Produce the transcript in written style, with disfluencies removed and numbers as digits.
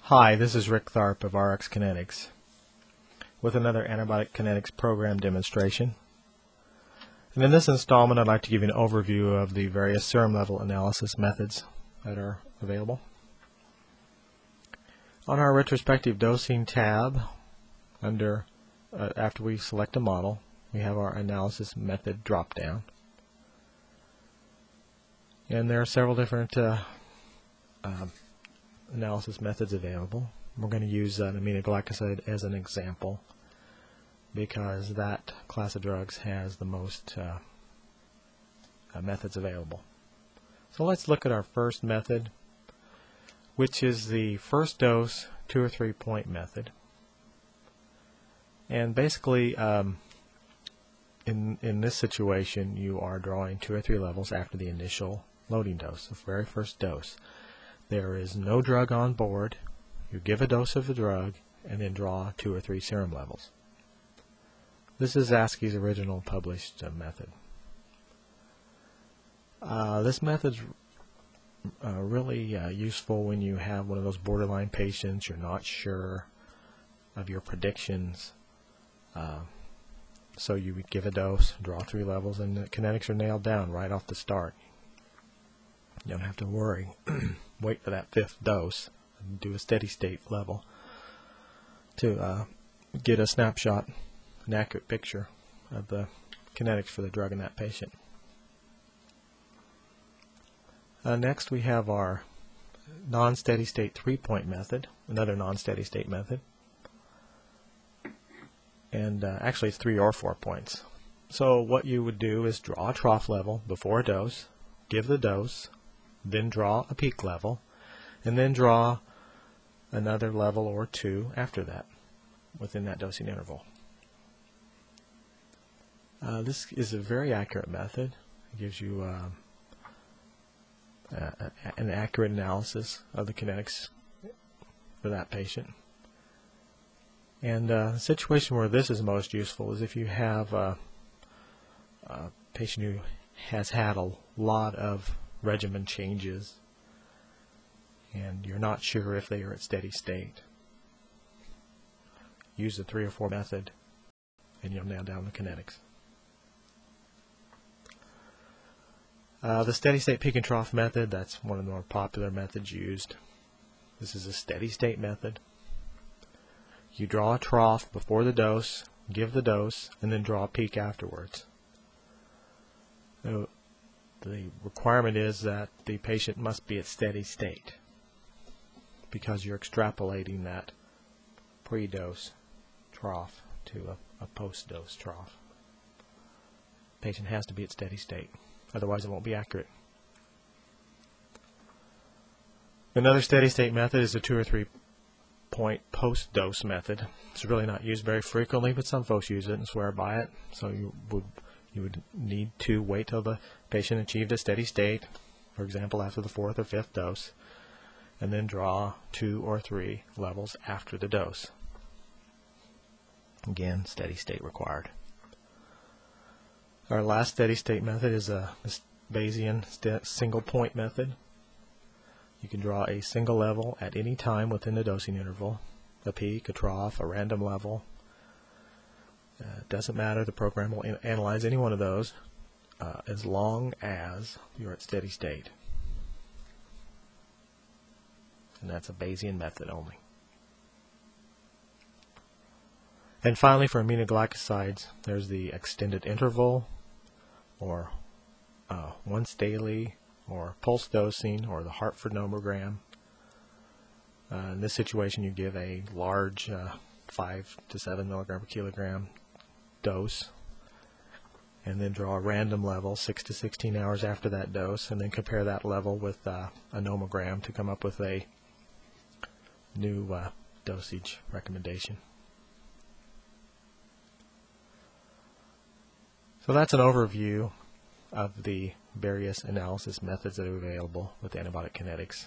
Hi, this is Rick Tharp of RX Kinetics with another Antibiotic Kinetics program demonstration. And in this installment, I'd like to give you an overview of the various serum level analysis methods that are available. On our retrospective dosing tab, after we select a model, we have our analysis method drop-down. And there are several different analysis methods available. We're going to use an aminoglycoside as an example because that class of drugs has the most methods available. So let's look at our first method, which is the first dose 2 or 3 point method. And basically in this situation you are drawing 2 or 3 levels after the initial loading dose, the very first dose. There is no drug on board. You give a dose of the drug and then draw 2 or 3 serum levels. This is Zaski's original published method. This method's really useful when you have one of those borderline patients, you're not sure of your predictions. So you would give a dose, draw 3 levels, and the kinetics are nailed down right off the start. You don't have to worry. Wait for that 5th dose and do a steady state level to get a snapshot, an accurate picture of the kinetics for the drug in that patient. Next we have our non-steady state 3-point method, another non-steady state method. And actually it's 3 or 4 points. So what you would do is draw a trough level before a dose, give the dose, then draw a peak level, and then draw another level or 2 after that within that dosing interval. This is a very accurate method. It gives you an accurate analysis of the kinetics for that patient. And the situation where this is most useful is if you have a patient who has had a lot of regimen changes and you're not sure if they are at steady state. Use the 3 or 4 method and you'll nail down the kinetics. The steady state peak and trough method, that's one of the more popular methods used. This is a steady state method. You draw a trough before the dose, give the dose, and then draw a peak afterwards. So the requirement is that the patient must be at steady state because you're extrapolating that pre-dose trough to a post-dose trough. The patient has to be at steady state, otherwise it won't be accurate. Another steady state method is a 2 or 3 point post-dose method. It's really not used very frequently, but some folks use it and swear by it. So you would need to wait till the patient achieved a steady state, for example after the 4th or 5th dose, and then draw 2 or 3 levels after the dose. Again, steady state required. Our last steady state method is a Bayesian single point method. You can draw a single level at any time within the dosing interval, a peak, a trough, a random level. It doesn't matter, the program will analyze any one of those as long as you're at steady state. And that's a Bayesian method only. And finally, for aminoglycosides, there's the extended interval, or once daily, or pulse dosing, or the Hartford nomogram. In this situation, you give a large 5 to 7 milligram per kilogram dose, and then draw a random level 6 to 16 hours after that dose, and then compare that level with a nomogram to come up with a new dosage recommendation. So that's an overview of the various analysis methods that are available with Antibiotic Kinetics.